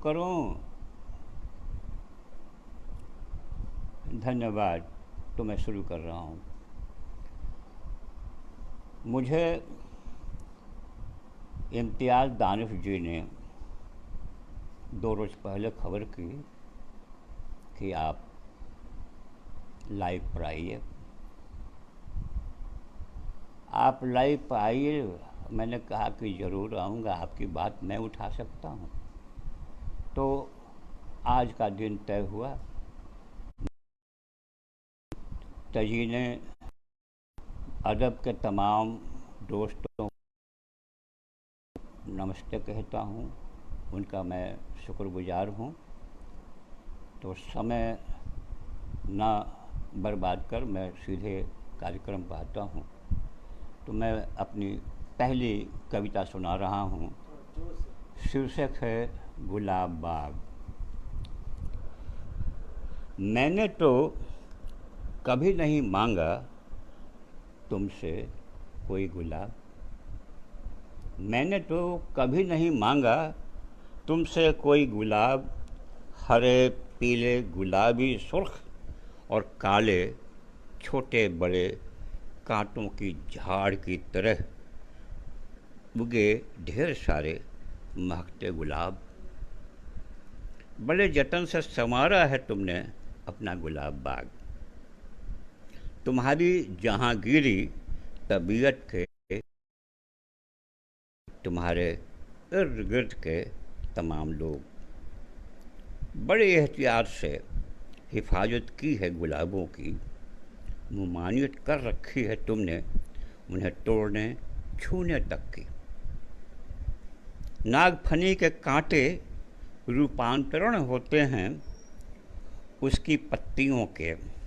करूं। धन्यवाद। तो मैं शुरू कर रहा हूं। मुझे इम्तियाज़ दानिश जी ने 2 रोज़ पहले खबर की कि आप लाइव पर आइए। आप लाइव पर आइए। मैंने कहा कि ज़रूर आऊँगा, आपकी बात मैं उठा सकता हूँ। तो आज का दिन तय हुआ। तजीने अदब के तमाम दोस्तों नमस्ते कहता हूँ, उनका मैं शुक्रगुजार हूँ। तो समय ना बर्बाद कर मैं सीधे कार्यक्रम पर आता हूँ। तो मैं अपनी पहली कविता सुना रहा हूँ। शीर्षक है गुलाब बाग। मैंने तो कभी नहीं मांगा तुमसे कोई गुलाब। मैंने तो कभी नहीं मांगा तुमसे कोई गुलाब। हरे पीले गुलाबी सुर्ख और काले छोटे बड़े कांटों की झाड़ की तरह उगे ढेर सारे महकते गुलाब। बड़े जतन से संवारा है तुमने अपना गुलाब बाग। तुम्हारी जहांगीरी तबीयत के तुम्हारे इर्द गिर्द के तमाम लोग बड़े एहतियात से हिफाजत की है गुलाबों की। मुमानियत कर रखी है तुमने उन्हें तोड़ने छूने तक की। नागफनी के कांटे रूपांतरण होते हैं उसकी पत्तियों के।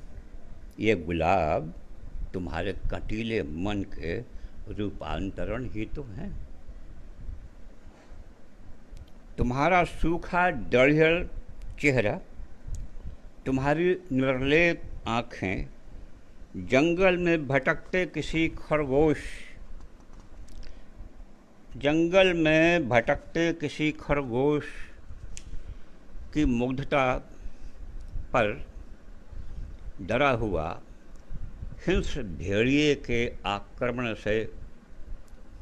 ये गुलाब तुम्हारे कटीले मन के रूपांतरण ही तो हैं। तुम्हारा सूखा दरिहल चेहरा, तुम्हारी निर्लेप आँखें जंगल में भटकते किसी खरगोश की मुग्धता पर डरा हुआ हिंस्र भेड़िए के आक्रमण से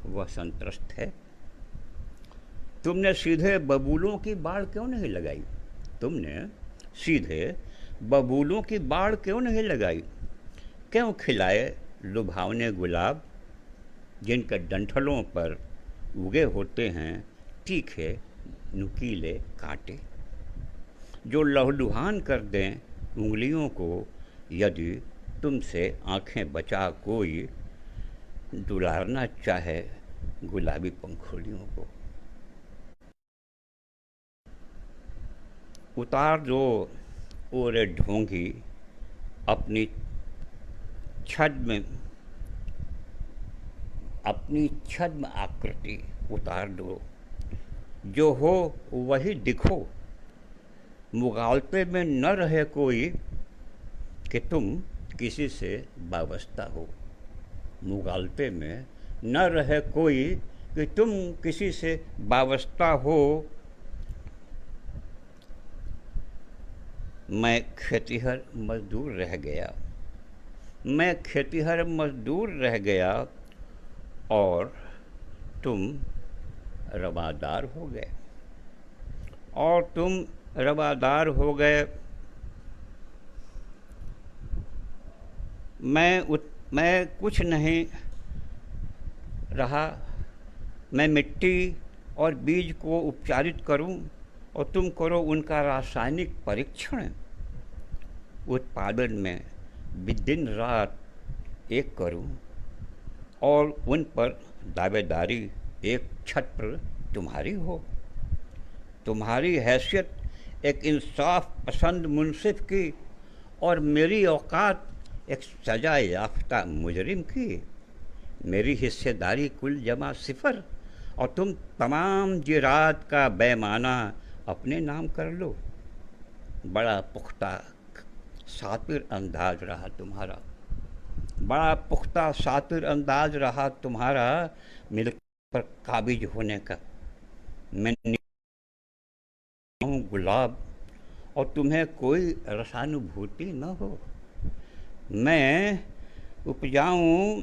वह संत्रस्त है। तुमने सीधे बबूलों की बाढ़ क्यों नहीं लगाई? तुमने सीधे बबूलों की बाढ़ क्यों नहीं लगाई? क्यों खिलाए लुभावने गुलाब जिनके डंठलों पर उगे होते हैं तीखे नुकीले कांटे, जो लहलुहान कर दें उंगलियों को यदि तुमसे आंखें बचा कोई दुलारना चाहे गुलाबी पंखुड़ियों को। उतार दो ओरे ढोंगी अपनी छद्म आकृति उतार दो। जो हो वही दिखो। मुगालते में न रहे कोई कि तुम किसी से वाबस्ता हो। मुगालते में न रहे कोई कि तुम किसी से वाबस्ता हो। मैं खेतिहर मजदूर रह गया और तुम रवादार हो गए। मैं कुछ नहीं रहा। मैं मिट्टी और बीज को उपचारित करूं और तुम करो उनका रासायनिक परीक्षण। उत्पादन में भी दिन रात एक करूं और उन पर दावेदारी एक छत पर तुम्हारी हो। तुम्हारी हैसियत एक इंसाफ पसंद मुंसिफ की और मेरी औकात एक सजा याफ्ता मुजरिम की। मेरी हिस्सेदारी कुल जमा 0 और तुम तमाम जिरात का पैमाना अपने नाम कर लो। बड़ा पुख्ता सातिर अंदाज रहा तुम्हारा मिल्क पर काबिज होने का। मैं उपजाऊं गुलाब और तुम्हें कोई रसानुभूति न हो। मैं उपजाऊं,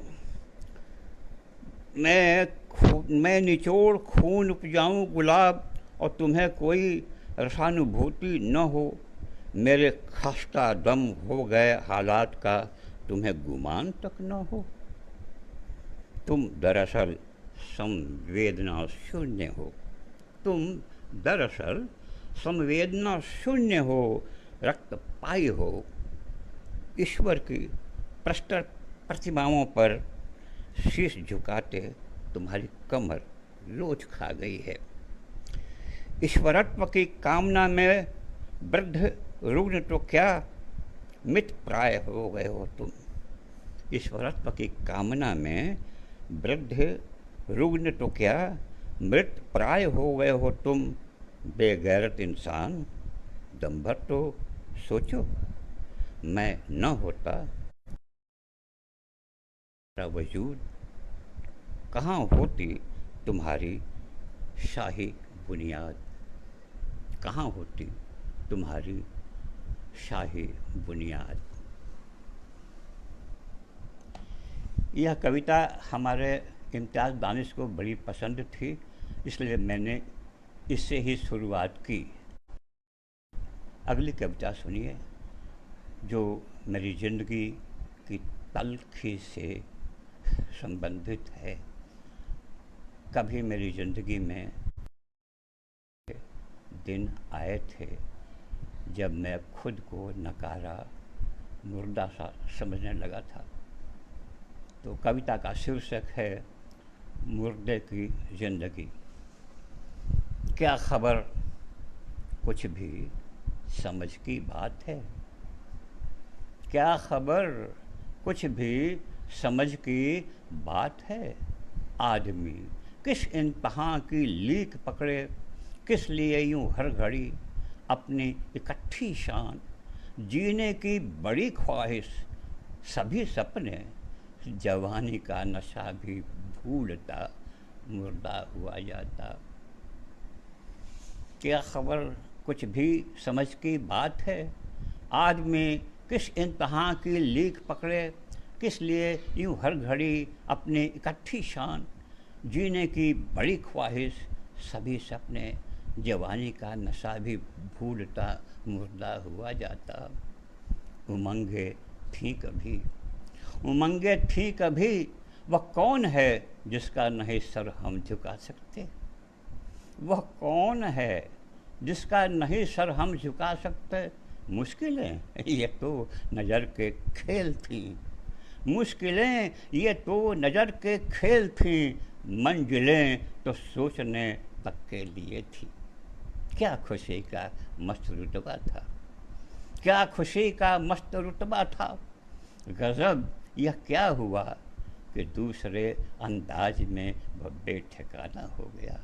मैं निचोड़ खून उपजाऊं गुलाब और तुम्हें कोई रसानुभूति न हो। मेरे खस्ता दम हो गए हालात का तुम्हें गुमान तक न हो। तुम दरअसल संवेदना शून्य हो। तुम दरअसल संवेदना शून्य हो, रक्तपाई हो। ईश्वर की प्रस्तर प्रतिमाओं पर शीश झुकाते तुम्हारी कमर लोच खा गई है। ईश्वरत्व की कामना में वृद्ध रुग्ण तो क्या मित प्राय हो गए हो तुम। ईश्वरत्व की कामना में वृद्ध रुग्ण तो क्या मृत प्राय हो गए हो तुम। बेगैरत इंसान, दम भर तो सोचो। मैं न होता वजूद, कहाँ होती तुम्हारी शाही बुनियाद। कहाँ होती तुम्हारी शाही बुनियाद। यह कविता हमारे इम्तियाज़ दानिश को बड़ी पसंद थी, इसलिए मैंने इससे ही शुरुआत की। अगली कविता सुनिए जो मेरी ज़िंदगी की तल्खी से संबंधित है। कभी मेरी ज़िंदगी में दिन आए थे जब मैं खुद को नकारा मुर्दा सा समझने लगा था। तो कविता का शीर्षक है मुर्दे की ज़िंदगी। क्या खबर कुछ भी समझ की बात है। क्या खबर कुछ भी समझ की बात है। आदमी किस इंतहा की लीक पकड़े, किस लिए यूं हर घड़ी अपनी इकट्ठी शान। जीने की बड़ी ख्वाहिश, सभी सपने, जवानी का नशा भी भूलता मुर्दा हुआ जाता। क्या खबर कुछ भी समझ की बात है। आदमी किस इंतहा की लीक पकड़े, किस लिए यूं हर घड़ी अपनी इकट्ठी शान। जीने की बड़ी ख्वाहिश, सभी सपने, जवानी का नशा भी भूलता मुर्दा हुआ जाता। उमंगे थी कभी, उमंगे थी कभी, वह कौन है जिसका नहीं सर हम झुका सकते। वह कौन है जिसका नहीं सर हम झुका सकते। मुश्किलें ये तो नज़र के खेल थी। मुश्किलें ये तो नज़र के खेल थी। मंजिलें तो सोचने तक के लिए थी। क्या खुशी का मस्त रुतबा था। क्या खुशी का मस्त रुतबा था। गज़ब यह क्या हुआ कि दूसरे अंदाज में वह बेठिकाना हो गया।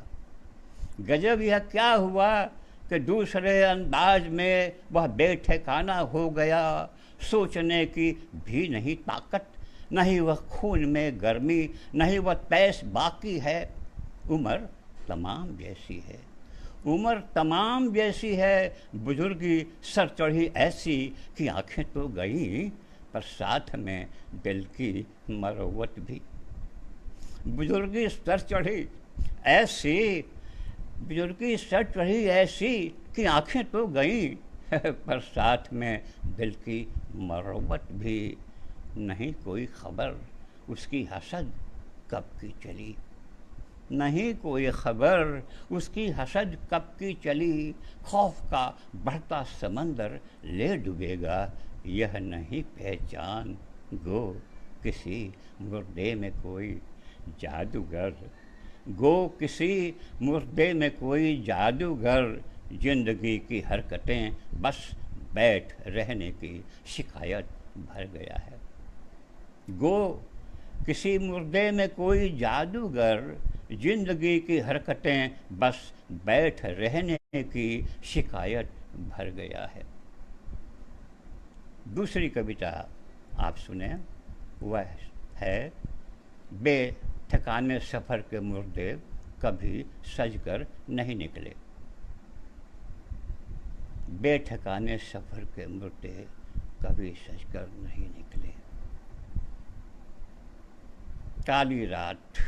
गजब यह क्या हुआ कि दूसरे अंदाज में वह बेठिकाना हो गया। सोचने की भी नहीं ताकत, नहीं वह खून में गर्मी, नहीं वह तैस बाकी है। उम्र तमाम जैसी है, उम्र तमाम जैसी है। बुजुर्गी सर चढ़ी ऐसी कि आंखें तो गईं पर साथ में दिल की मरवत भी। बुजुर्गी सर चढ़ी ऐसी, बुजुर्गी सर चढ़ी ऐसी कि आंखें तो गईं पर साथ में दिल की मरवत भी। नहीं कोई खबर उसकी हसद कब की चली। नहीं कोई खबर उसकी हसद कब की चली। खौफ का बढ़ता समंदर ले डूबेगा यह नहीं पहचान। गो किसी मुर्दे में कोई जादूगर, गो किसी मुर्दे में कोई जादूगर। जिंदगी की हरकतें बस बैठ रहने की शिकायत भर गया है। गो किसी मुर्दे में कोई जादूगर, जिंदगी की हरकतें बस बैठ रहने की शिकायत भर गया है। दूसरी कविता आप सुने, वह है बेठिकाने सफ़र के मुर्दे कभी सजकर नहीं निकले। बेठिकाने सफ़र के मुर्दे कभी सजकर नहीं निकले। काली रात,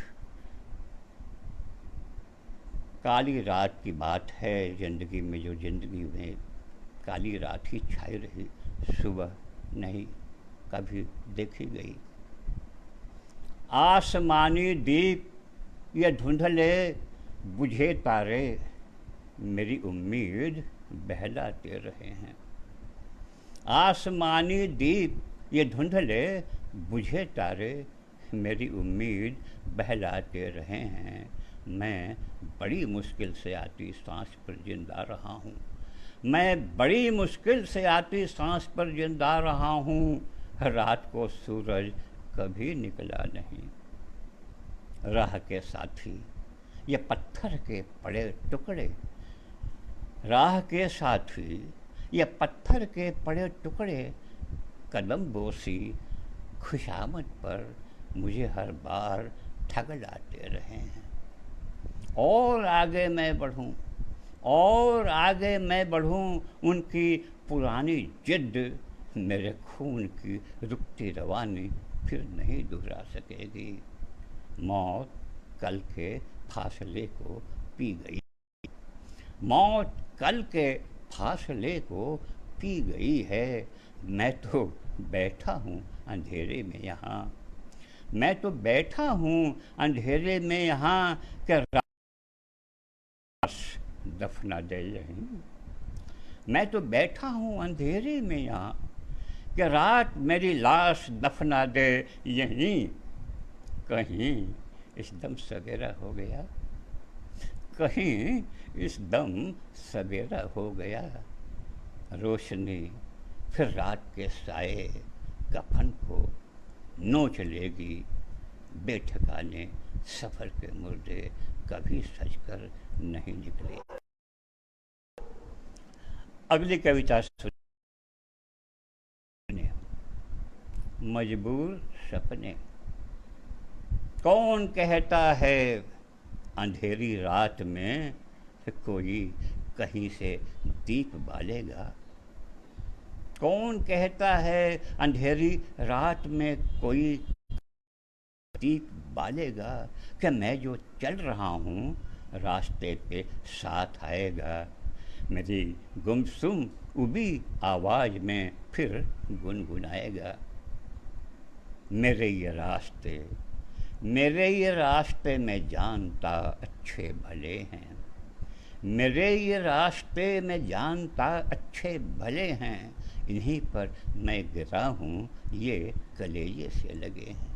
काली रात की बात है ज़िंदगी में, जो ज़िंदगी में काली रात ही छाई रही, सुबह नहीं कभी देखी गई। आसमानी दीप ये धुंधले बुझे तारे मेरी उम्मीद बहलाते रहे हैं। आसमानी दीप ये धुंधले बुझे तारे मेरी उम्मीद बहलाते रहे हैं। मैं बड़ी मुश्किल से आती सांस पर जिंदा रहा हूँ। मैं बड़ी मुश्किल से आती सांस पर जिंदा रहा हूँ। रात को सूरज कभी निकला नहीं। राह के साथी ये पत्थर के पड़े टुकड़े, राह के साथी ये पत्थर के पड़े टुकड़े, कदम बोसी खुशामद पर मुझे हर बार ठग लाते रहे हैं। और आगे मैं बढ़ूं, और आगे मैं बढ़ूं, उनकी पुरानी जिद मेरे खून की रुकती रवानी फिर नहीं दोहरा सकेगी। मौत कल के फासले को पी गई, मौत कल के फासले को पी गई है। मैं तो बैठा हूँ अंधेरे में यहाँ, मैं तो बैठा हूँ अंधेरे में यहाँ, कि रात दफना दे यहीं। मैं तो बैठा हूँ अंधेरे में यहाँ, कि रात मेरी लाश दफना दे यहीं। कहीं इस दम सवेरा हो गया, कहीं इस दम सवेरा हो गया। रोशनी फिर रात के साए कफन को नोच लेगी। बेठिकाने सफ़र के मुर्दे कभी सजकर नहीं निकले। अगली कविता सुनिए। मजबूर सपने। कौन कहता है अंधेरी रात में कोई कहीं से दीप बालेगा? कौन कहता है अंधेरी रात में कोई दीप बालेगा? कि मैं जो चल रहा हूँ रास्ते पे साथ आएगा। मेरी गुमसुम उबी आवाज़ में फिर गुनगुनाएगा। मेरे ये रास्ते, मेरे ये रास्ते मैं जानता अच्छे भले हैं। मेरे ये रास्ते मैं जानता अच्छे भले हैं। इन्हीं पर मैं गिरा हूँ ये कलेजे से लगे हैं।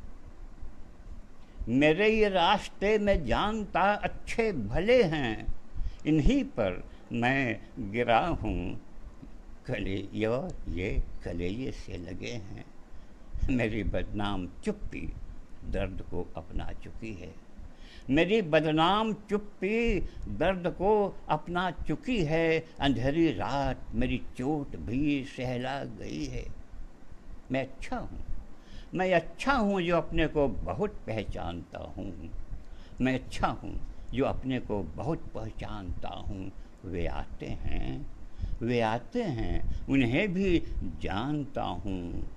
मेरे ये रास्ते मैं जानता अच्छे भले हैं। इन्हीं पर मैं गिरा हूँ ये कलेजे से लगे हैं। मेरी बदनाम चुप्पी दर्द को अपना चुकी है। मेरी बदनाम चुप्पी दर्द को अपना चुकी है। अंधेरी रात मेरी चोट भी सहला गई है। मैं अच्छा हूँ, मैं अच्छा हूँ जो अपने को बहुत पहचानता हूँ। मैं अच्छा हूँ जो अपने को बहुत पहचानता हूँ। वे आते हैं, वे आते हैं, उन्हें भी जानता हूँ।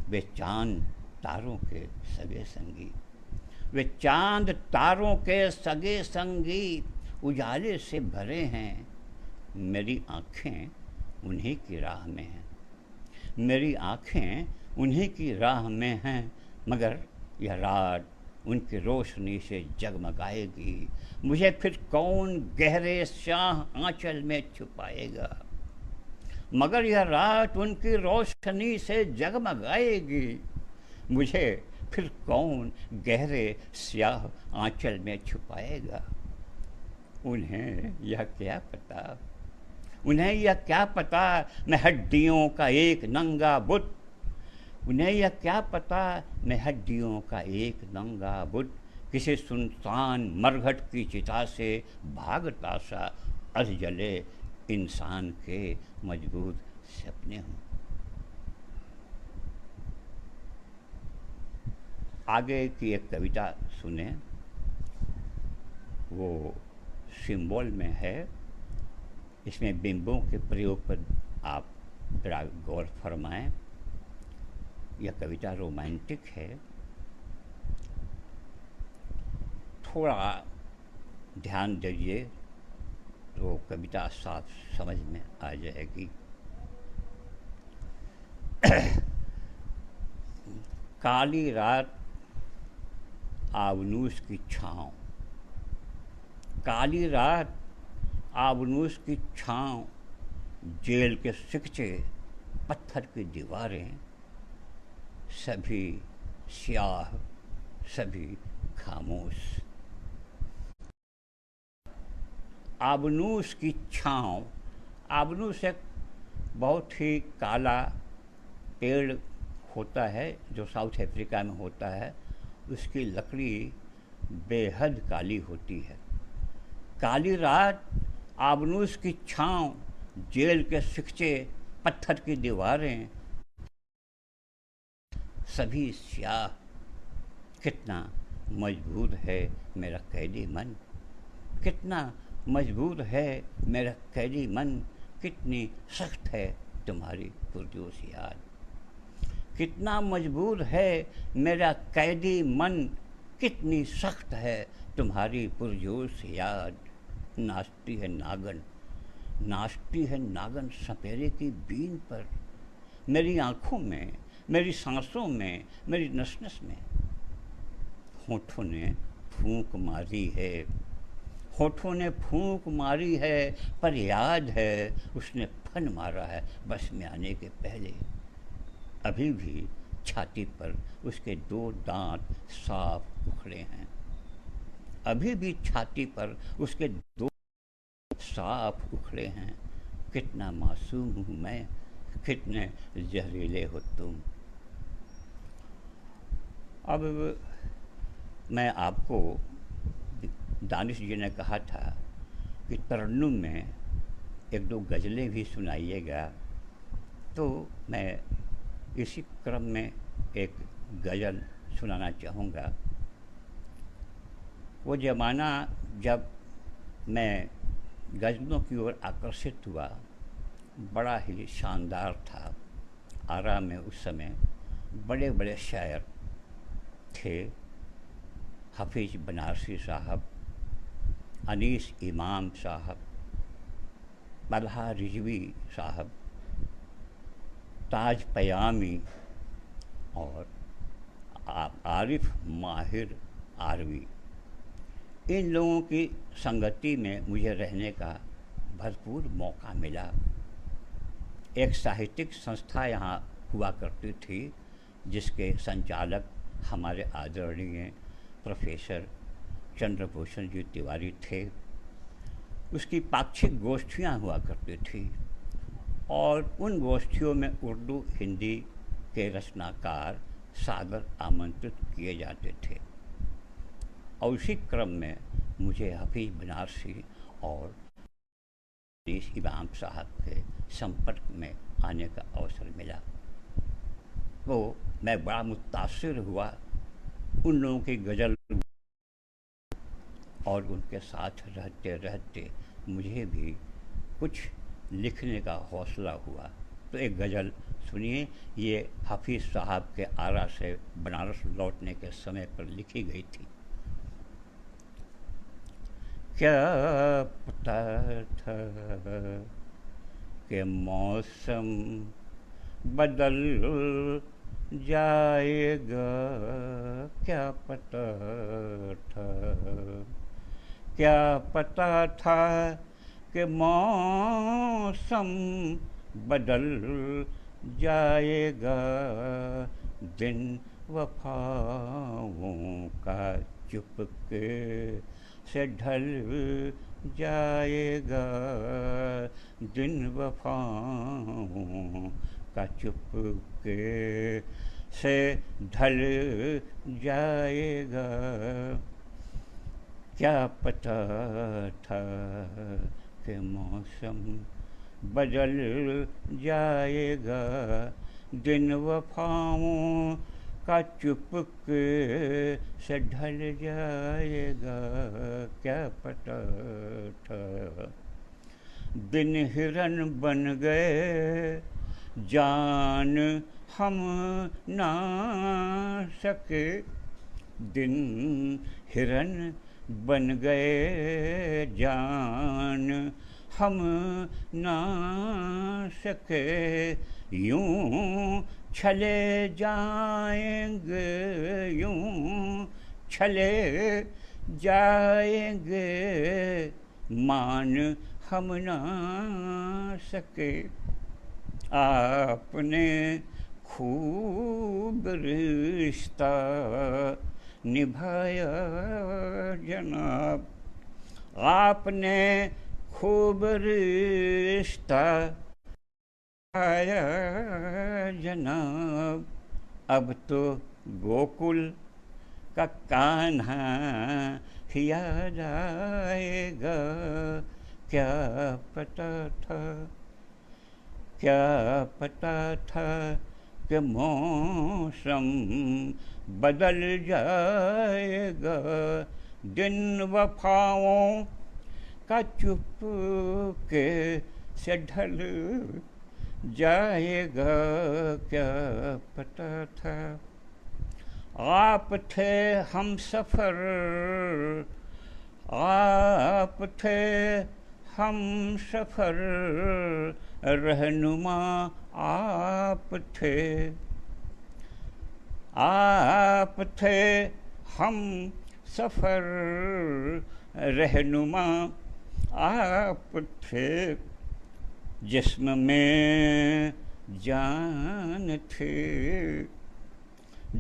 वे चांद तारों के सगे संगी, वे चांद तारों के सगे संगी उजाले से भरे हैं। मेरी आँखें उन्हीं की राह में हैं, मेरी आँखें उन्हीं की राह में हैं। मगर यह रात उनकी रोशनी से जगमगाएगी। मुझे फिर कौन गहरे स्याह आंचल में छुपाएगा? मगर यह रात उनकी रोशनी से जगमगाएगी। मुझे फिर कौन गहरे स्याह आंचल में छुपाएगा? उन्हें यह क्या पता, उन्हें यह क्या पता मैं हड्डियों का एक नंगा बुत। उन्हें यह क्या पता मैं हड्डियों का एक नंगा बुत किसी सुनसान मरघट की चिता से भागता सा अध जले इंसान के मजबूर सपने हूँ। आगे की एक कविता सुने, वो सिंबल में है। इसमें बिंबों के प्रयोग पर आप जरा गौर फरमाएं। यह कविता रोमांटिक है, थोड़ा ध्यान दीजिए तो कविता साफ समझ में आ जाएगी। काली रात आवनूस की छाँव, काली रात आवनूस की छाँव, जेल के सिकचे पत्थर की दीवारें, सभी स्याह सभी खामोश। आवनूस की छाँव, आवनूस एक बहुत ही काला पेड़ होता है जो साउथ अफ्रीका में होता है। उसकी लकड़ी बेहद काली होती है। काली रात आवनूस की छाँव, जेल के सिकचे पत्थर की दीवारें, सभी स्याह। कितना मजबूर है मेरा कैदी मन, कितना मजबूर है मेरा कैदी मन, कितनी सख्त है तुम्हारी पुरजोश याद। कितना मजबूर है मेरा कैदी मन, कितनी सख्त है तुम्हारी पुरजोश याद। नाचती है नागन, नाचती है नागन सपेरे की बीन पर, मेरी आँखों में, मेरी सांसों में, मेरी नस नस में। होठों ने फूंक मारी है, होठों ने फूंक मारी है, पर याद है उसने फन मारा है बस में आने के पहले। अभी भी छाती पर उसके 2 दांत साफ उखड़े हैं, अभी भी छाती पर उसके 2 साफ उखड़े हैं। कितना मासूम हूँ मैं, कितने जहरीले हो तुम। अब मैं आपको, दानिश जी ने कहा था कि तरन्नुम में 1-2 गज़लें भी सुनाइएगा, तो मैं इसी क्रम में एक गज़ल सुनाना चाहूँगा। वो ज़माना जब मैं गज़लों की ओर आकर्षित हुआ, बड़ा ही शानदार था। आरा में उस समय बड़े बड़े शायर थे, हफीज़ बनारसी साहब, अनीस इमाम साहब, तलहा रिजवी साहब, ताज पयामी और आरिफ माहिर आरवी। इन लोगों की संगति में मुझे रहने का भरपूर मौका मिला। एक साहित्यिक संस्था यहाँ हुआ करती थी जिसके संचालक हमारे आदरणीय प्रोफेसर चंद्रभूषण जी तिवारी थे। उसकी पाक्षिक गोष्ठियाँ हुआ करती थी और उन गोष्ठियों में उर्दू हिंदी के रचनाकार सादर आमंत्रित किए जाते थे। और उसी क्रम में मुझे हफीज़ बनारसी और अनीस इमाम साहब के संपर्क में आने का अवसर मिला। तो मैं बड़ा मुतासिर हुआ उन लोगों की गज़ल, और उनके साथ रहते रहते मुझे भी कुछ लिखने का हौसला हुआ। तो एक गज़ल सुनिए, ये हफीज़ साहब के आरा से बनारस लौटने के समय पर लिखी गई थी। क्या पता था कि मौसम बदल जाएगा, क्या पता था, क्या पता था कि मौसम बदल जाएगा, दिन वफाओं का चुपके से ढल जाएगा, दिन वफाओं का चुपके से ढल जाएगा। क्या पता था कि मौसम बदल जाएगा, दिन वफाओं का चुपके से ढल जाएगा, क्या पता था। दिन हिरन बन गए जान हम ना सके, दिन हिरन बन गए जान हम ना सके, यूं चले जाएंगे यूं चले जाएंगे मान हम ना सके। आपने खूब रिश्ता निभाया जनाब, आपने खूब रिश्ता निभाया जनाब, अब तो गोकुल का कान्हा याद आएगा, क्या पता था क्या पता था कि मौसम बदल जाएगा, दिन वफाओं का चुपके से ढल जाएगा, क्या पता था। आप थे हम सफ़र, आप थे हम सफ़र, रहनुमा आप थे, आप थे हम सफ़र, रहनुमा आप थे, जिस्म में जान थे,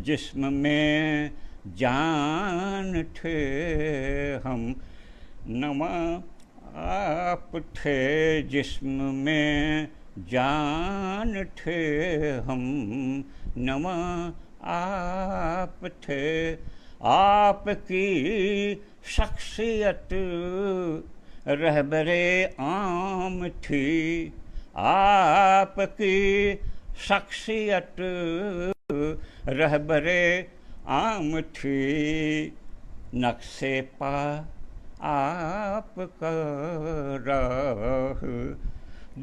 जिस्म में जान थे हम, नमा आप थे, जिस्म में जान थे हम, नमा आप थे, आपकी शख्सियत रहबरे आम थी, आपकी शख्सियत रहबरे आम थी, नक्शे पा आपका राह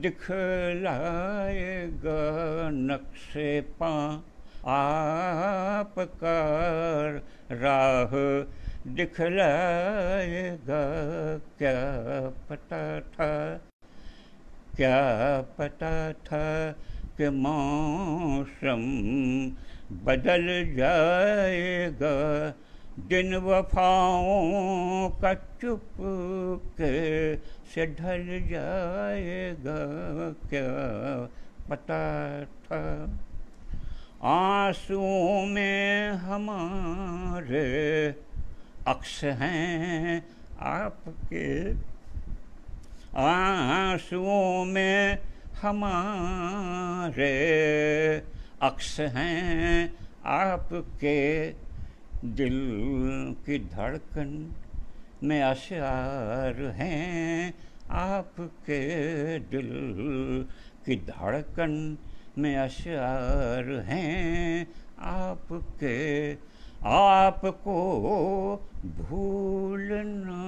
दिखलाएगा, नक्शे पा आपका राह दिखलाएगा, क्या पता था क्या पता था कि मौसम बदल जाएगा, दिन वफाओं का चुपके से ढल जाएगा, क्या पता था। आंसुओं में हमारे अक्स हैं आपके, आंसुओं में हमारे अक्स हैं आपके, दिल की धड़कन में अशआर हैं आपके, दिल की धड़कन में अशआर हैं आपके, आपको भूलना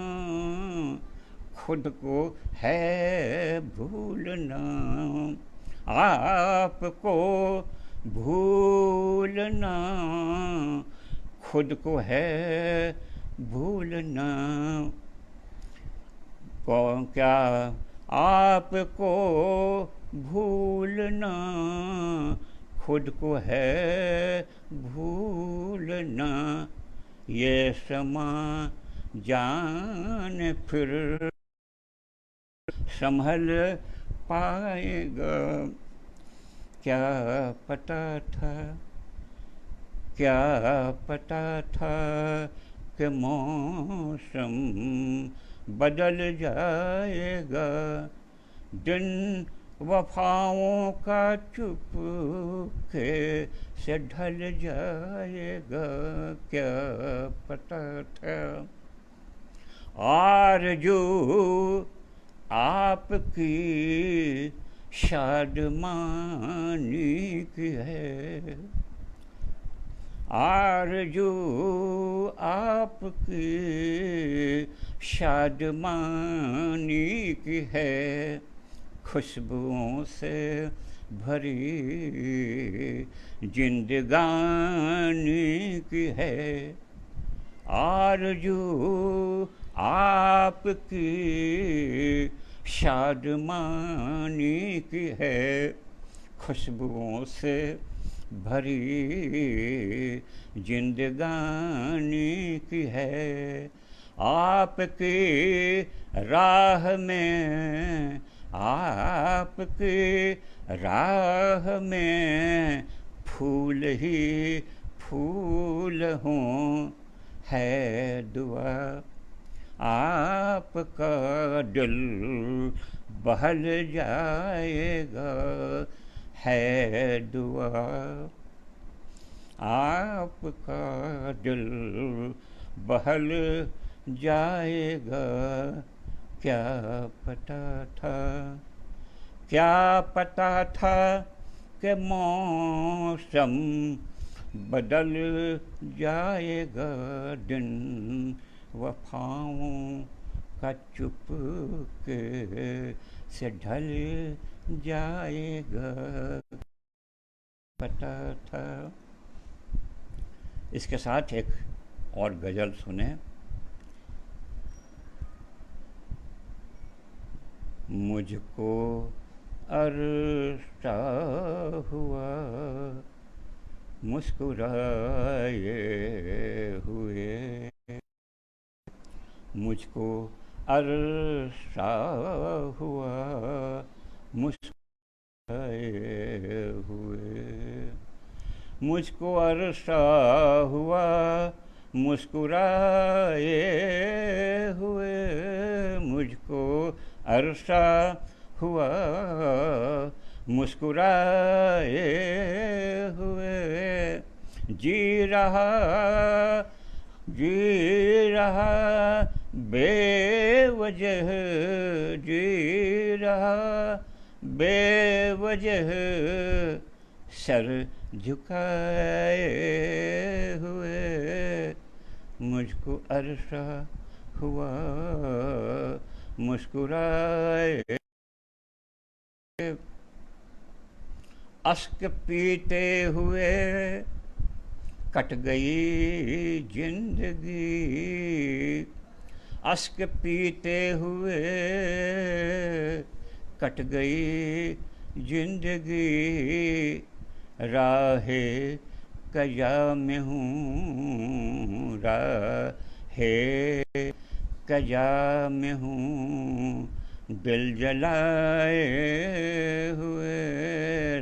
खुद को है भूलना, आपको भूलना खुद को है भूलना, कौन क्या आपको भूलना खुद को है भूलना, ये समा जान फिर संभल पाएगा, क्या पता था क्या पता था कि मौसम बदल जाएगा, दिन वफाओं का चुपके से ढल जाएगा, क्या पता था। आरज़ू आपकी शादमानी की है, आरज़ू आपकी शादमानी की है, खुशबुओं से भरी जिंदगानी की है, आरज़ू आपकी शादमानी की है। खुशबुओं से भरी जिंदगानी की है, आपकी राह में, आपकी राह में फूल ही फूल हों, है दुआ आपका दिल बहल जाएगा, है दुआ आपका दिल बहल जाएगा। क्या पता था, क्या पता था कि मौसम बदल जाएगा, दिन वफ़ाओं का चुपके से ढल जाएगा। पता था। इसके साथ एक और गज़ल सुने। मुझको अरसा हुआ मुस्कुराए हुए, मुझको अरसा हुआ मुस्कुराए हुए, मुझको अरसा हुआ मुस्कुराए हुए, मुझको अरसा हुआ मुस्कुराए हुए, जी रहा बेवजह, जी रहा बेवजह, सर झुकाए हुए, मुझको अरसा हुआ मुस्कुराए। अश्क पीते हुए कट गई जिंदगी, अश्क पीते हुए कट गई जिंदगी, राहे कया में हूँ, राहे कया में हूँ, दिल जलाए हुए,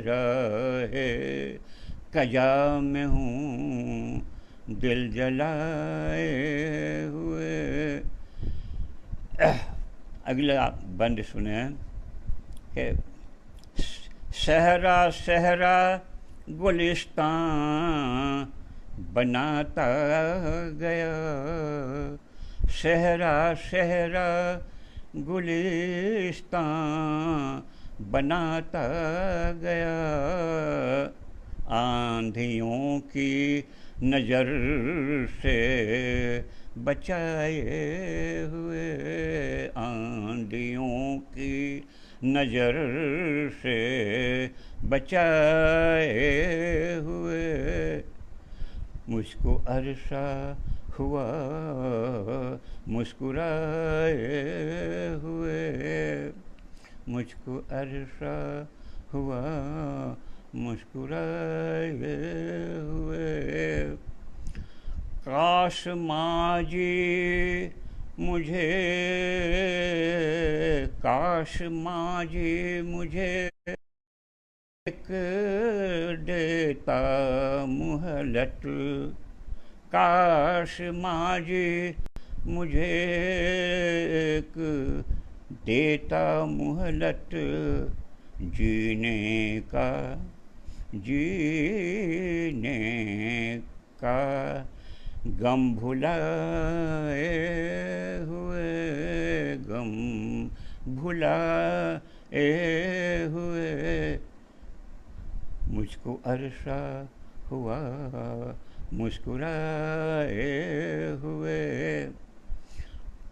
राहे कया में हूँ, दिल जलाए हुए। अगला बंद सुने कि सहरा सहरा गुलिस्तान बनाता गया, सहरा सहरा गुलिस्तान बनाता गया, आंधियों की नज़र से बचाए हुए, आंधियों की नज़र से बचाए हुए, मुझको अरसा हुआ मुस्कुराए हुए, मुझको अरसा हुआ मुस्कुराए हुए। काश माँ जी मुझे, काश माँ जी मुझे एक देता मुहलत, काश माँ जी मुझे एक देता मुहलत, जीने का, जीने का गम भुलाए हुए, गम भुलाए हुए, मुझको अरसा हुआ मुस्कुराए हुए।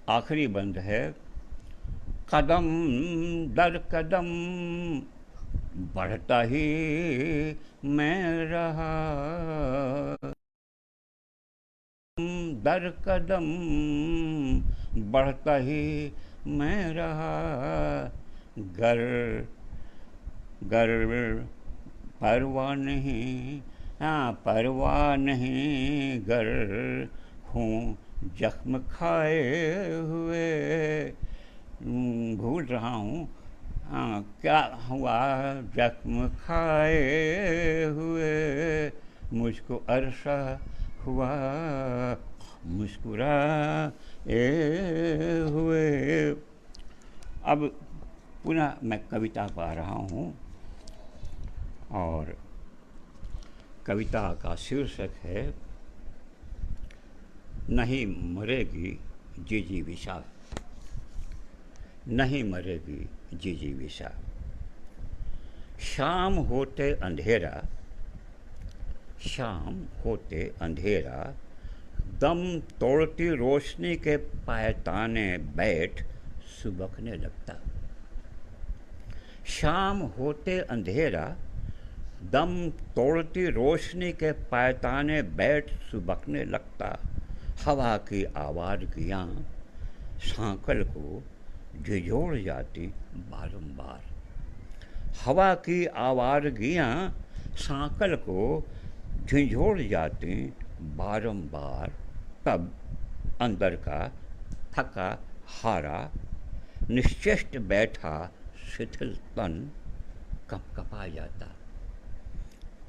आखिरी बंद है, कदम दर कदम बढ़ता ही मैं रहा, दर कदम बढ़ता ही मैं रहा। गर गर परवाह नहीं, हाँ परवाह नहीं, गर हूँ जख्म खाए हुए। भूल रहा हूँ क्या हुआ, जख्म खाए हुए मुझको अरसा हुआ मुस्कुराए हुए। अब पुनः मैं कविता पा रहा हूँ और कविता का शीर्षक है नहीं मरेगी जिजीविषा, नहीं मरेगी जिजीविषा। शाम होते अंधेरा, शाम होते अंधेरा, दम तोड़ती रोशनी के पायताने बैठ सुबकने लगता। शाम होते अंधेरा, दम तोड़ती रोशनी के पायताने बैठ सुबकने लगता। हवा की आवाज़गियाँ सांकल को झिझोड़ जाती बारंबार। हवा की आवाज़गियाँ सांकल को झिझोड़ जाती बारंबार। तब अंदर का थका हारा निश्चेष्ट बैठा शिथिल तन कँपकँपा जाता।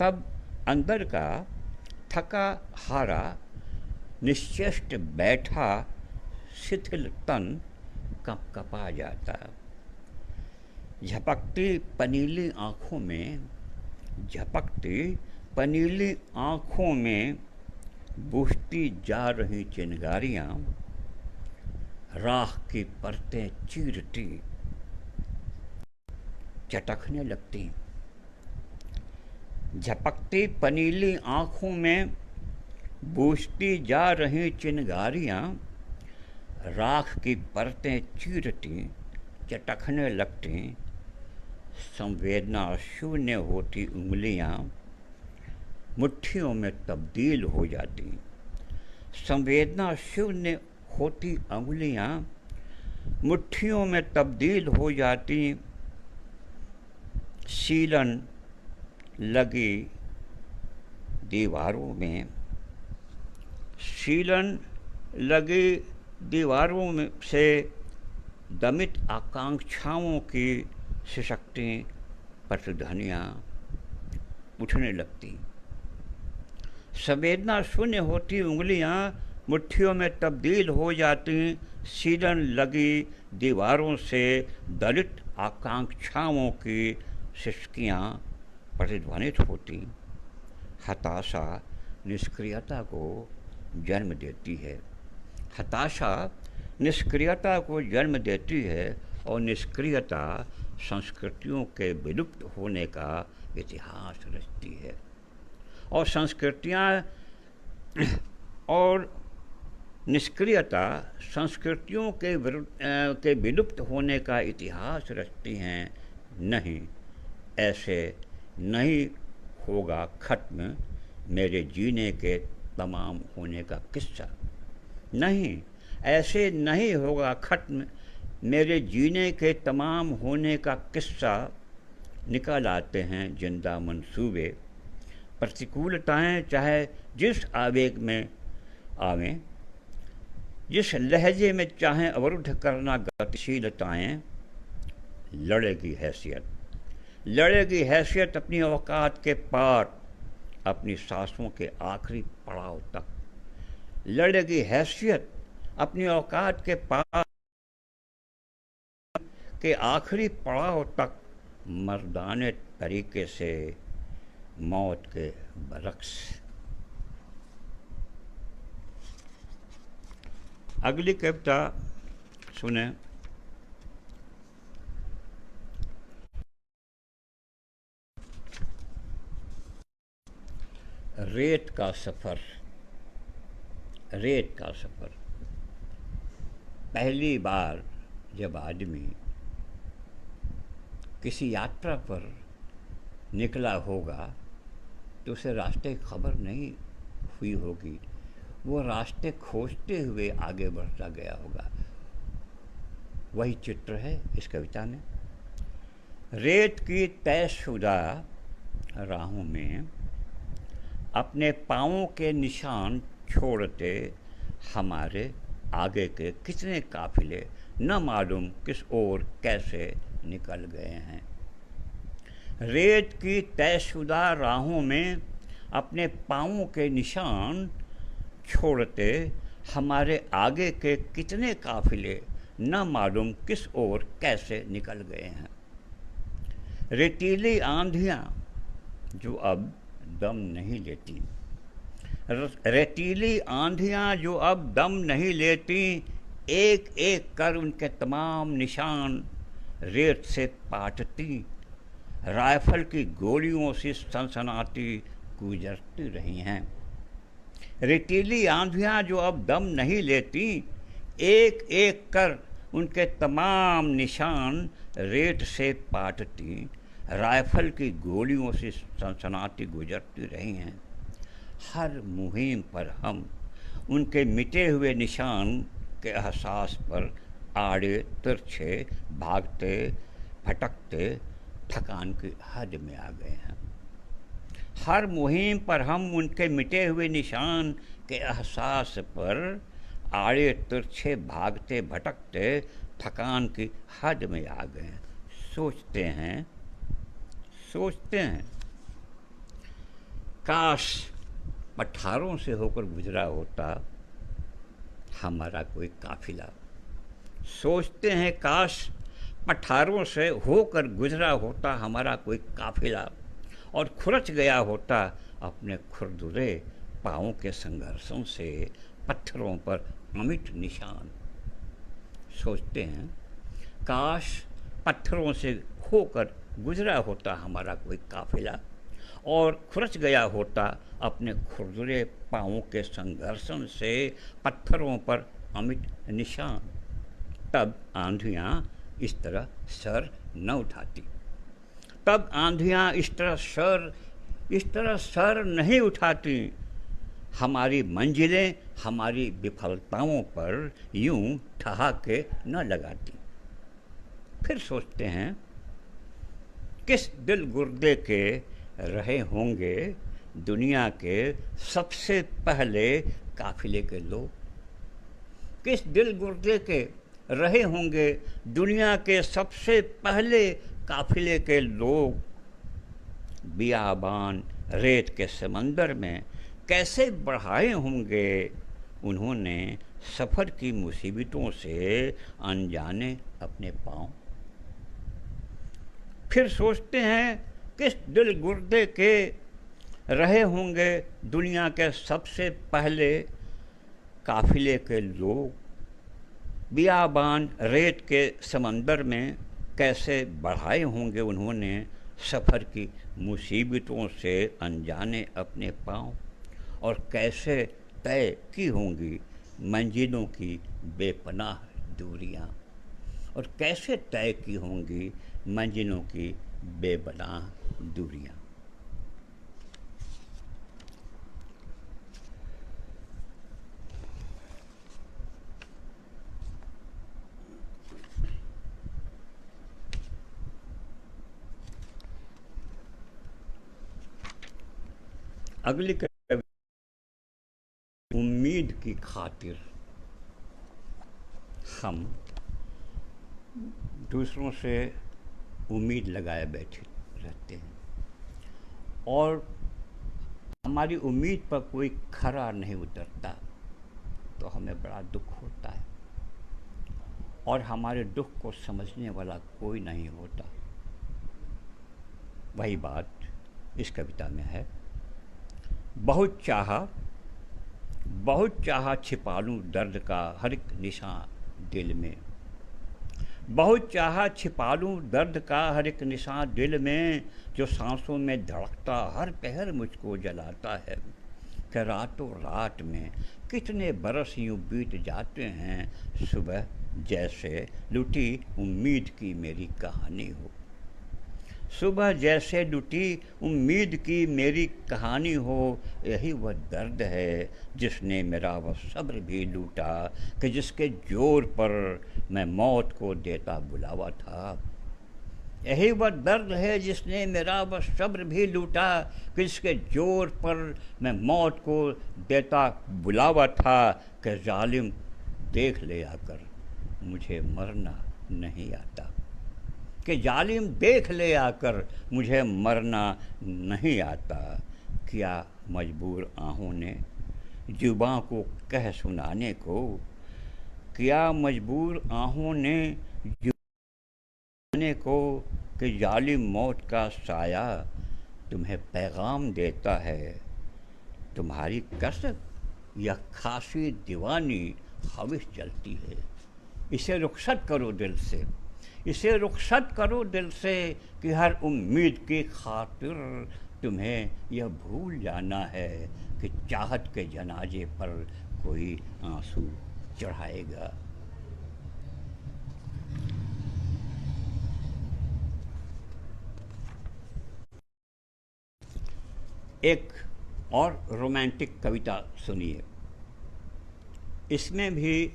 तब अंदर का थका हारा निश्चेष्ट बैठा शिथिल तन कँपकँपा जाता। झपकती पनीली आँखों में, झपकती पनीली आँखों में बुझती जा रही चिंगारियाँ राख की परतें चीरती चटकने लगती। झपकती पनीली आँखों में बुझती जा रही चिंगारियाँ राख की परतें चीरती चटकने लगती। संवेदना शून्य होती उंगलियाँ मुट्ठियों में तब्दील हो जाती। संवेदना शून्य होती उंगलियाँ मुट्ठियों में तब्दील हो जाती। सीलन लगी दीवारों में, सीलन लगी दीवारों में से दमित आकांक्षाओं की सशक्ति प्रतिध्वनियाँ उठने लगती। संवेदना शून्य होती उंगलियाँ मुट्ठियों में तब्दील हो जाती। सीलन लगी दीवारों से दलित आकांक्षाओं की सिसकियाँ प्रतिध्वनित होती। हताशा निष्क्रियता को जन्म देती है। हताशा निष्क्रियता को जन्म देती है और निष्क्रियता संस्कृतियों के विलुप्त होने का इतिहास रचती है। और संस्कृतियाँ और निष्क्रियता संस्कृतियों के विलुप्त होने का इतिहास रचती हैं। नहीं, ऐसे नहीं होगा खत्म मेरे जीने के तमाम होने का किस्सा। नहीं, ऐसे नहीं होगा खत्म मेरे जीने के तमाम होने का किस्सा। निकल आते हैं जिंदा मंसूबे, प्रतिकूलताएं चाहे जिस आवेग में आवें, जिस लहजे में चाहें अवरुद्ध करना गतिशीलताएं। लड़ेगी हैसियत, लड़ेगी हैसियत अपनी औकात के पार, अपनी सांसों के आखिरी पड़ाव तक। लड़ेगी हैसियत अपनी औकात के पार के आखिरी पड़ाव तक, मर्दाने तरीके से मौत के बरक्स। अगली कविता सुने। रेत का सफ़र, रेत का सफ़र। पहली बार जब आदमी किसी यात्रा पर निकला होगा तो उसे रास्ते की खबर नहीं हुई होगी, वो रास्ते खोजते हुए आगे बढ़ता गया होगा। वही चित्र है इस कविता में। रेत की तयशुदा राहों में अपने पाँवों के निशान छोड़ते हमारे आगे के कितने काफिले न मालूम किस ओर कैसे निकल गए हैं। रेत की तयशुदा राहों में अपने पाँवों के निशान छोड़ते हमारे आगे के कितने काफिले न मालूम किस ओर कैसे निकल गए हैं। रेतीली आंधियाँ जो अब दम नहीं लेती, रेतीली आंधियाँ जो अब दम नहीं लेती, एक एक कर उनके तमाम निशान रेत से पाटती, राइफल की गोलियों से सनसनाती गुजरती रही हैं। रेतीली आंधियाँ जो अब दम नहीं लेती, एक एक कर उनके तमाम निशान रेत से पाटती, राइफल की गोलियों से सनसनाती गुजरती रही हैं। हर मुहिम पर हम उनके मिटे हुए निशान के एहसास पर आड़े तिरछे भागते भटकते थकान की हद में आ गए हैं। हर मुहिम पर हम उनके मिटे हुए निशान के एहसास पर आड़े तिरछे भागते भटकते थकान की हद में आ गए हैं। सोचते हैं काश पठारों से होकर गुजरा होता हमारा कोई काफिला। सोचते हैं काश पठारों से होकर गुजरा होता हमारा कोई काफिला, और खुरच गया होता अपने खुरदुरे पाँवों के संघर्षों से पत्थरों पर अमिट निशान। सोचते हैं काश पत्थरों से होकर गुजरा होता हमारा कोई काफिला, और खुरच गया होता अपने खुरदुरे पाँवों के संघर्षण से पत्थरों पर अमिट निशान। तब आंधियाँ इस तरह सर न उठाती, तब आंधियाँ इस तरह सर नहीं उठाती, हमारी मंजिलें हमारी विफलताओं पर यूं ठहाके न लगाती। फिर सोचते हैं किस दिल गुर्दे के रहे होंगे दुनिया के सबसे पहले काफिले के लोग। किस दिल गुर्दे के रहे होंगे दुनिया के सबसे पहले काफिले के लोग। बियाबान रेत के समंदर में कैसे बढ़ाए होंगे उन्होंने सफ़र की मुसीबतों से अनजाने अपने पाँव। फिर सोचते हैं किस दिल गुर्दे के रहे होंगे दुनिया के सबसे पहले काफिले के लोग। बियाबान रेत के समंदर में कैसे बढ़ाए होंगे उन्होंने सफ़र की मुसीबतों से अनजाने अपने पाँव, और कैसे तय की होंगी मंजिलों की बेपनाह दूरियां, और कैसे तय की होंगी मंजिलों की बेपनाह दूरियां। अगली कविता उम्मीद की खातिर हम दूसरों से उम्मीद लगाए बैठे रहते हैं, और हमारी उम्मीद पर कोई खरा नहीं उतरता तो हमें बड़ा दुख होता है, और हमारे दुख को समझने वाला कोई नहीं होता। वही बात इस कविता में है। बहुत चाहा छिपा लूं दर्द का हर एक निशान दिल में। बहुत चाहा छिपा लूं दर्द का हर एक निशान दिल में, जो सांसों में धड़कता हर पहर मुझको जलाता है। कि रातों रात में कितने बरस यूं बीत जाते हैं, सुबह जैसे लुटी उम्मीद की मेरी कहानी हो। सुबह जैसे लुटी उम्मीद की मेरी कहानी हो, यही वह दर्द है जिसने मेरा वह सब्र भी लूटा, कि जिसके जोर पर मैं मौत को देता बुलावा था। यही वह दर्द है जिसने मेरा वह सब्र भी लूटा, कि जिसके जोर पर मैं मौत को देता बुलावा था, कि जालिम देख ले आकर मुझे मरना नहीं आता, कि जालिम देख ले आकर मुझे मरना नहीं आता। क्या मजबूर आहों ने जुबां को कह सुनाने को, क्या मजबूर आहों ने जुबाने को, कि जालिम मौत का साया तुम्हें पैगाम देता है। तुम्हारी कसक या खासी दीवानी ख्वाहिश चलती है, इसे रुखसत करो दिल से, इसे रुखसत करो दिल से, कि हर उम्मीद की खातिर तुम्हें यह भूल जाना है कि चाहत के जनाजे पर कोई आंसू चढ़ाएगा। एक और रोमांटिक कविता सुनिए। इसमें भी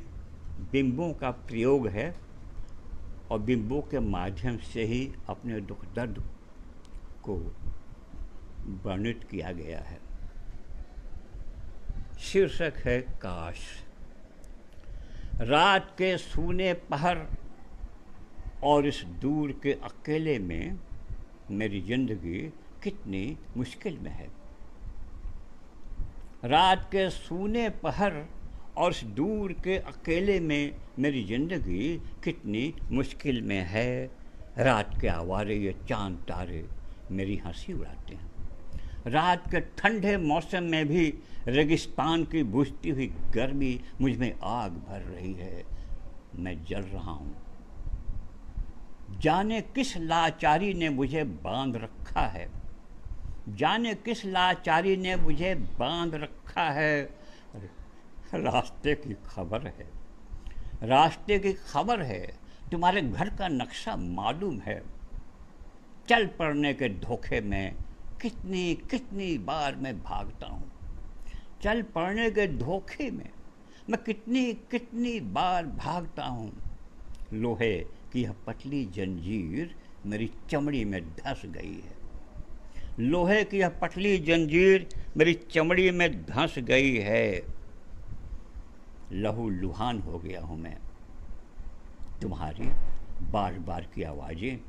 बिंबों का प्रयोग है और बिंबों के माध्यम से ही अपने दुख दर्द को वर्णित किया गया है। शीर्षक है काश। रात के सूने पहर और इस दूर के अकेले में मेरी जिंदगी कितनी मुश्किल में है। रात के सूने पहर और इस दूर के अकेले में मेरी ज़िंदगी कितनी मुश्किल में है। रात के आवारे ये चांद तारे मेरी हंसी उड़ाते हैं। रात के ठंडे मौसम में भी रेगिस्तान की बुझती हुई गर्मी मुझ में आग भर रही है। मैं जल रहा हूँ। जाने किस लाचारी ने मुझे बांध रखा है, जाने किस लाचारी ने मुझे बांध रखा है। रास्ते की खबर है, रास्ते की खबर है, तुम्हारे घर का नक्शा मालूम है। चल पड़ने के धोखे में कितनी कितनी बार मैं भागता हूँ। चल पड़ने के धोखे में मैं कितनी कितनी बार भागता हूँ। लोहे की यह पतली जंजीर मेरी चमड़ी में धंस गई है। लोहे की यह पतली जंजीर मेरी चमड़ी में धंस गई है। लहू लुहान हो गया हूँ मैं। तुम्हारी बार बार की आवाज़ें,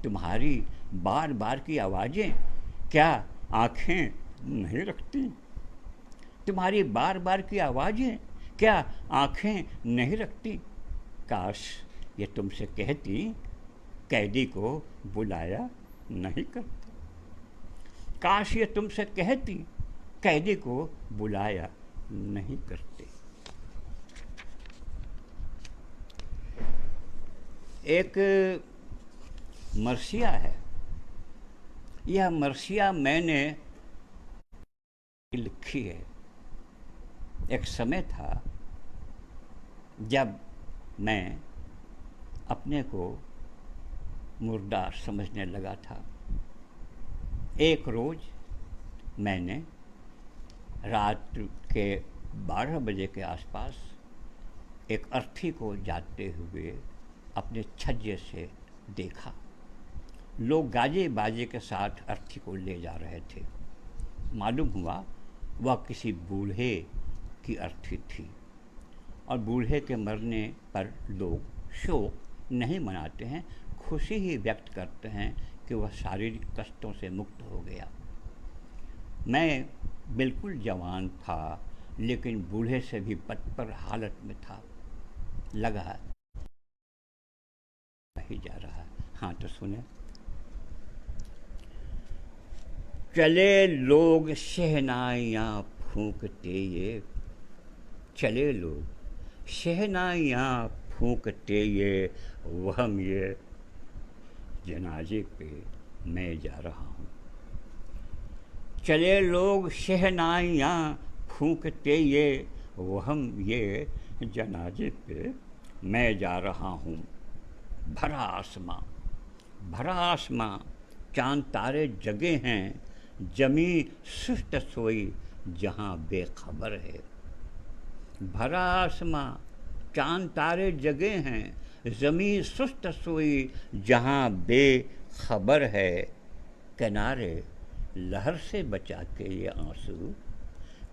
तुम्हारी बार बार की आवाज़ें क्या आँखें नहीं रखती। तुम्हारी बार बार की आवाज़ें क्या आँखें नहीं रखती। काश ये तुमसे कहती, कैदी को बुलाया नहीं करती। काश ये तुमसे कहती, कैदी को बुलाया नहीं करते। एक मरसिया है। यह मरसिया मैंने लिखी है। एक समय था जब मैं अपने को मुर्दा समझने लगा था। एक रोज़ मैंने रात के 12 बजे के आसपास एक अर्थी को जाते हुए अपने छज्जे से देखा। लोग गाजे बाजे के साथ अर्थी को ले जा रहे थे। मालूम हुआ वह किसी बूढ़े की अर्थी थी और बूढ़े के मरने पर लोग शोक नहीं मनाते हैं, खुशी ही व्यक्त करते हैं कि वह शारीरिक कष्टों से मुक्त हो गया। मैं बिल्कुल जवान था लेकिन बूढ़े से भी बदतर हालत में था। लगा ही जा रहा। हाँ तो सुने। चले लोग शहनाइयाँ फूंकते ये, चले लोग शहनाइयाँ फूंकते ये, वहम ये जनाजे पे मैं जा रहा हूँ। चले लोग शहनाइयाँ फूंकते ये, वहम ये जनाजे पे मैं जा रहा हूँ। भरा आसमां चांद तारे जगे हैं, जमी सुस्त सोई जहाँ बेखबर है। भरा आसमां, चांद तारे जगे हैं, जमी सुस्त सोई जहाँ बेखबर है। किनारे लहर से बचा के ये आंसू,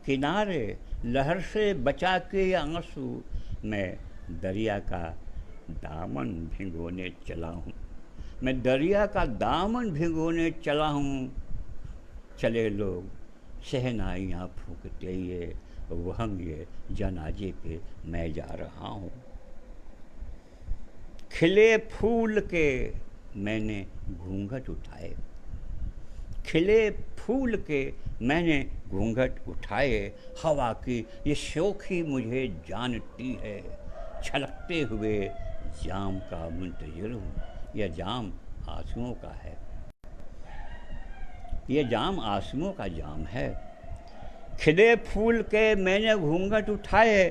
किनारे लहर से बचा के ये आंसू, मैं दरिया का दामन भिगोने चला हूँ, मैं दरिया का दामन भिगोने चला हूँ। चले लोग शहनाइयाँ फूंकते ये वहम ये जनाजे पे मैं जा रहा हूँ। खिले फूल के मैंने घूंघट उठाए, खिले फूल के मैंने घूंघट उठाए। हवा की ये शोखी मुझे जानती है, छलकते हुए जाम का मुंतज़िर हूँ। यह जाम आंसुओं का है, ये जाम आंसुओं का जाम है। खिले फूल के मैंने घूंघट उठाए,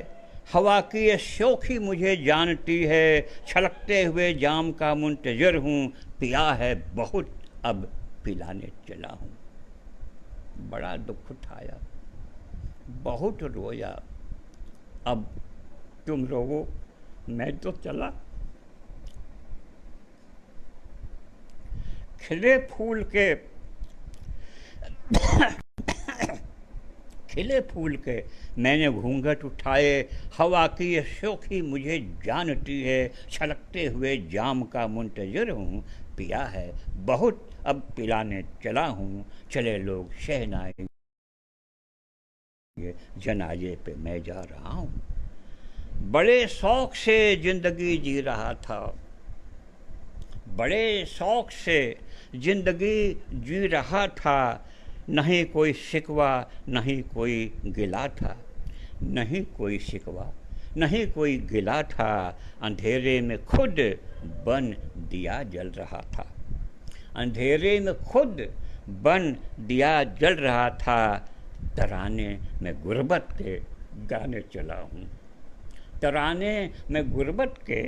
हवा की ये शोखी मुझे जानती है, छलकते हुए जाम का मुंतज़िर हूँ। पिया है बहुत अब पिलाने चला हूँ। बड़ा दुख उठाया, बहुत रोया, अब तुम रोवो मैं तो चला। खिले फूल के खिले फूल के मैंने घूंघट उठाए, हवा की ये शोखी मुझे जानती है, छलकते हुए जाम का मुंतज़िर हूँ। पिया है बहुत अब पिलाने चला हूँ। चले लोग शहनाई जनाजे पे मैं जा रहा हूँ। बड़े शौक़ से ज़िंदगी जी रहा था, बड़े शौक़ से ज़िंदगी जी रहा था। नहीं कोई शिकवा नहीं कोई गिला था, नहीं कोई शिकवा नहीं कोई गिला था। अंधेरे में खुद बन दिया जल रहा था, अंधेरे में खुद बन दिया जल रहा था। तराने में गुर्बत के गाने चला हूँ, तराने में गुर्बत के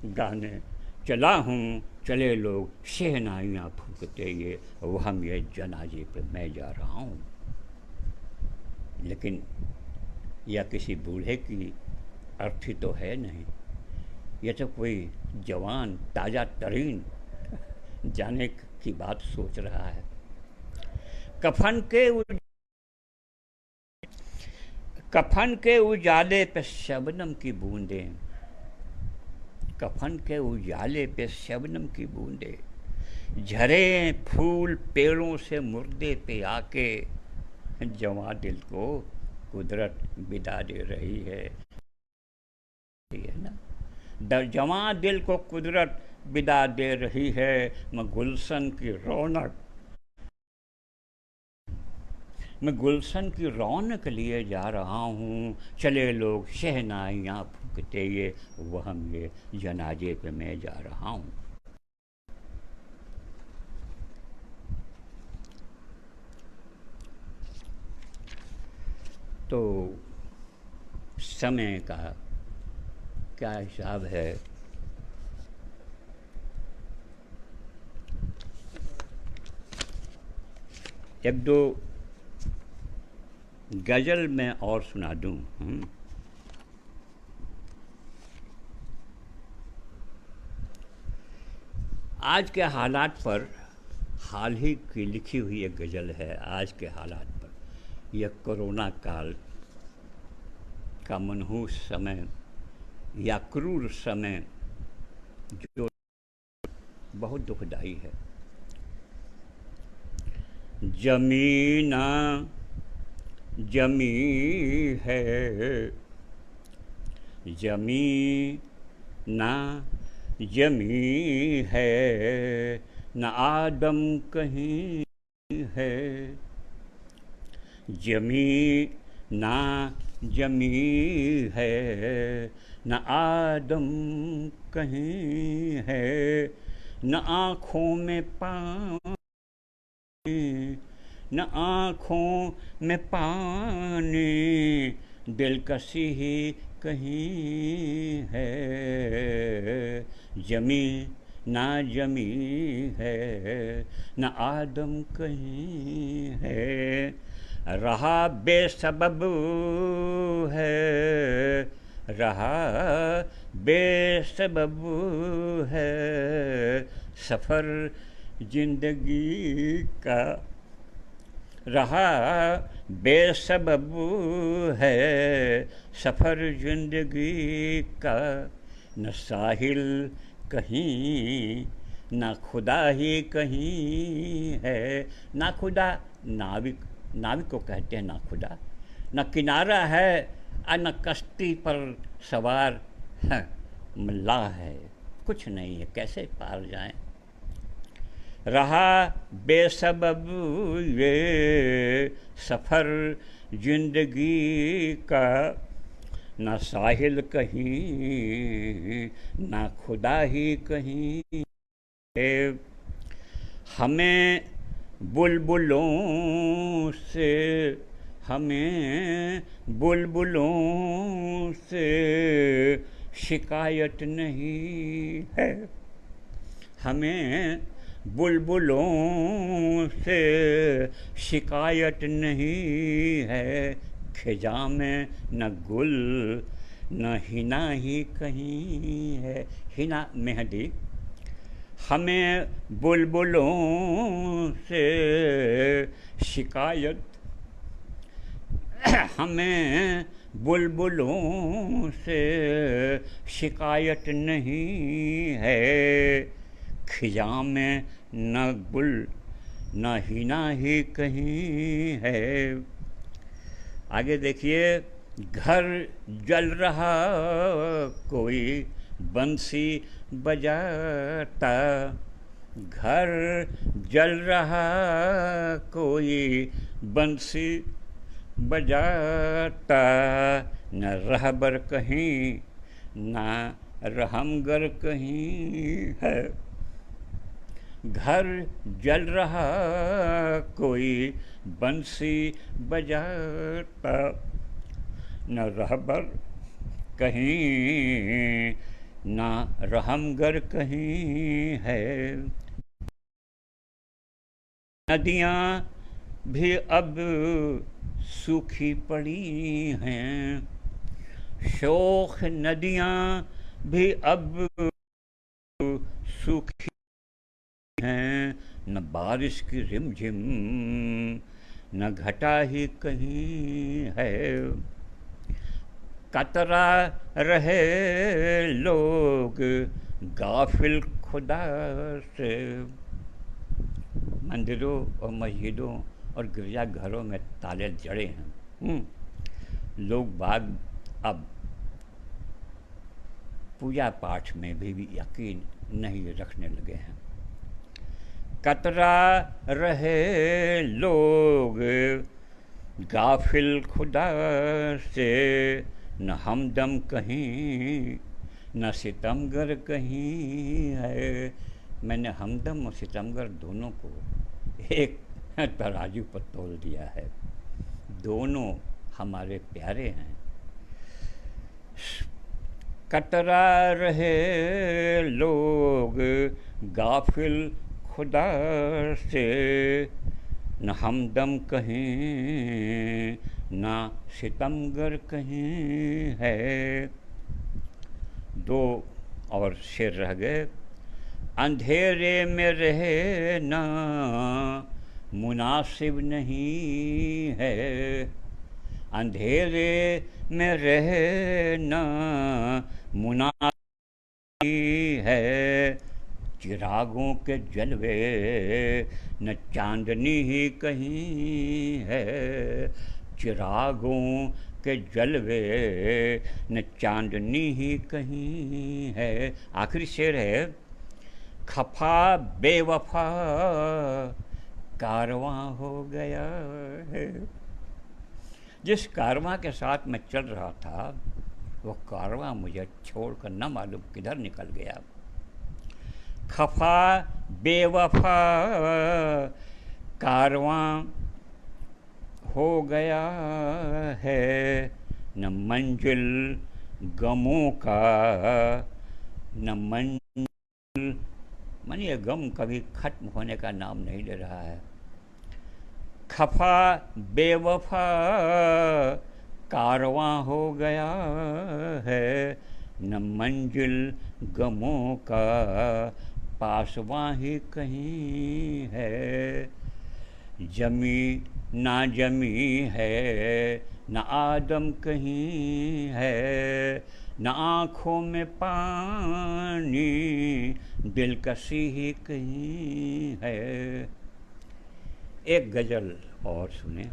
गाने चला हूँ। चले लोग शहनाइयाँ फूंकते ये वहम ये जनाजे पे मैं जा रहा हूँ। लेकिन यह किसी बूढ़े की अर्थी तो है नहीं, यह तो कोई जवान ताज़ा तरीन जाने की बात सोच रहा है। कफन के उजाले पे शबनम की बूंदें, कफन के उजाले पे शबनम की बूंदें, झरे फूल पेड़ों से मुर्दे पे आके जवां दिल को कुदरत विदा दे रही है ना। जवां दिल को कुदरत विदा दे रही है। मैं गुलशन की रौनक, मैं गुलशन की रौनक लिए जा रहा हूँ। चले लोग शहनाइयाँ फूंकते ये वहम ये जनाजे पे मैं जा रहा हूँ। तो समय का क्या हिसाब है? एक दो गज़ल मैं और सुना दूँ। आज के हालात पर, हाल ही की लिखी हुई एक गज़ल है आज के हालात पर। यह कोरोना काल का मनहूस समय या क्रूर समय जो बहुत दुखदाई है। ज़मीना जमी है, ज़मीना जमी है, न आदम कहीं है। ज़मीना जमी है, न आदम कहीं है। न आँखों में पानी, न आँखों में पानी, दिलकशी ही कहीं है। ना जमी है, न आदम कहीं है, रहा बेसबब है, रहा बेसबब है सफ़र जिंदगी का, रहा बेसबब है सफ़र जिंदगी का, न साहिल कहीं ना खुदा ही कहीं है, ना खुदा नाविक, नाविक को कहते हैं ना खुदा, न किनारा है और न कश्ती पर सवार मल्लाह है, कुछ नहीं है कैसे पार जाएं, रहा बेसबब ये सफ़र जिंदगी का, ना साहिल कहीं ना खुदा ही कहीं है, हमें बुलबुलों से, हमें बुलबुलों से शिकायत नहीं है, हमें बुलबुलों से शिकायत नहीं है, खिजा में न गुल न हिना ही कहीं है, हिना मेहंदी, हमें बुलबुलों से शिकायत, हमें बुलबुलों से शिकायत नहीं है, खिजा में न गुल न हिना ही कहीं है। आगे देखिए, घर जल रहा कोई बंसी बजाता, घर जल रहा कोई बंसी बजाता, न रहबर कहीं न रहमगर कहीं है, घर जल रहा कोई बंसी बजाता, न रहबर कहीं ना रहमगर कहीं है, नदियाँ भी अब सूखी पड़ी हैं, शोख नदियाँ भी अब सूखी हैं, न बारिश की रिमझिम न घटा ही कहीं है, कतरा रहे लोग गाफिल खुदा से, मंदिरों और मस्जिदों और गिरजाघरों में ताले जड़े हैं, लोग बाग अब पूजा पाठ में भी यकीन नहीं रखने लगे हैं, कतरा रहे लोग गाफिल खुदा से, न हमदम कहीं न सितमगर कहीं है, मैंने हमदम और सितमगर दोनों को एक तराजू पर तोल दिया है, दोनों हमारे प्यारे हैं, कतरा रहे लोग गाफिल खुदा से, न हमदम कहीं न सितमगर कहीं है। दो और शेर रह गए, अंधेरे में रहे ना मुनासिब नहीं है, अंधेरे में रहे ना मुनासिब है, चिरागों के जलवे न चांदनी ही कहीं है, चिरागों के जलवे न चांदनी ही कहीं है। आखिरी शेर है, खफा बेवफा कारवां हो गया है, जिस कारवां के साथ मैं चल रहा था वो कारवां मुझे छोड़कर न मालूम किधर निकल गया, खफा बेवफा कारवां हो गया है, न मंजिल गमों का न मंजिल माने ये गम कभी खत्म होने का नाम नहीं ले रहा है। खफा बेवफा कारवां हो गया है, न मंजिल गमों का पासवां ही कहीं है। जमी ना जमी है न आदम कहीं है, न आँखों में पानी दिलकशी ही कहीं है। एक गज़ल और सुने।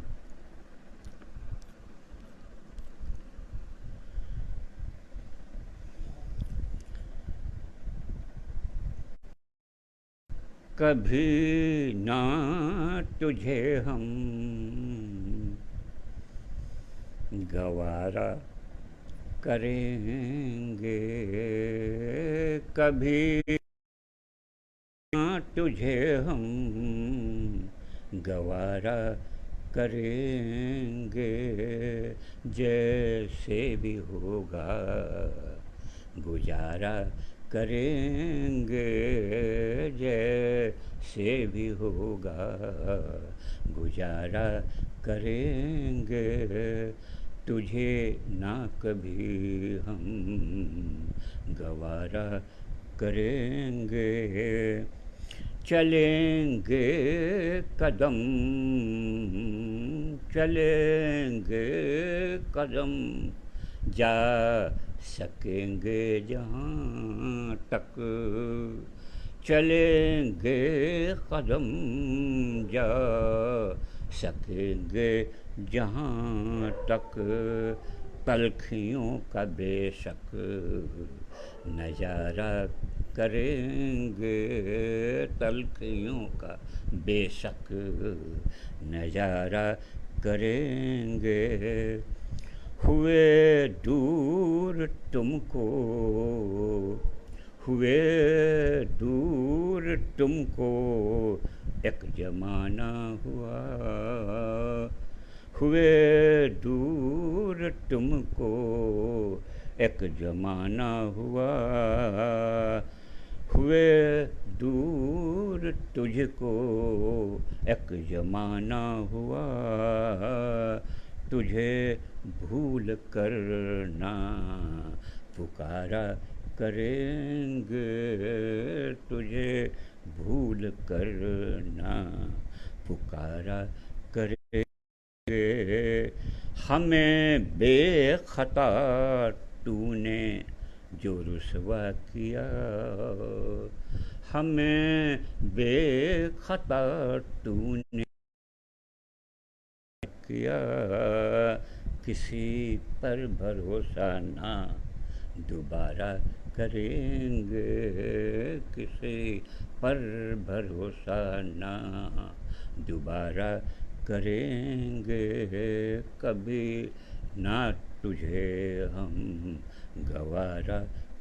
कभी ना तुझे हम गवारा करेंगे, कभी ना तुझे हम गवारा करेंगे, जैसे भी होगा गुजारा करेंगे, जैसे भी होगा गुजारा करेंगे। तुझे ना कभी हम गवारा करेंगे। चलेंगे कदम चलेंगे कदम, जा सकेंगे जहाँ तक। चलेंगे कदम जा सकेंगे जहाँ तक। तलखियों का बेशक नज़ारा करेंगे, तलखियों का बेशक नज़ारा करेंगे। हुए दूर तुमको, हुए दूर तुमको एक ज़माना हुआ। हुए दूर तुमको एक ज़माना हुआ। हुए दूर तुझको एक ज़माना हुआ। तुझे भूल कर ना पुकारा करेंगे, तुझे भूल कर ना पुकारा करेंगे। हमें बेखता तूने जो रुसवा किया, हमें बेखता तूने किया। किसी पर भरोसा ना दोबारा करेंगे, किसी पर भरोसा ना दोबारा करेंगे। कभी ना तुझे हम गवारा